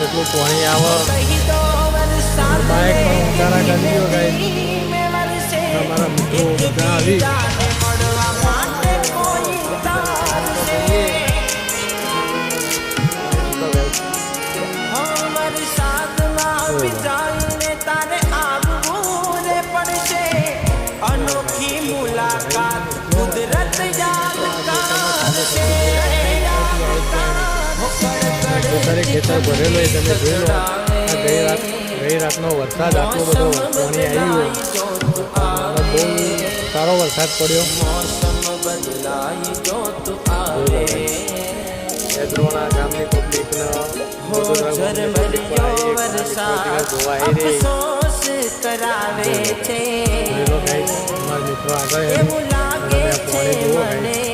કેટલું પાણી આવે બાઇક પણ ઉતારા કરી દો ગાઈસ તમારા મિત્રો બધા આવી अनोखी मुलाकात कुदरत याद करશે ખેતર ભરેલો એ તમે જોઈ લો ગઈ રાતનો વરસાદ આટલો બધો પાણી આવ્યું બહુ સારો વરસાદ પડ્યો મોસમ બદલાઈ જો તું આવે દ્રોણા ગામની પબ્લિકનો ઝરમરિયો વરસાદ અફસોસ કરાવે છે મિત્રો આગળ એવું લાગે છે મને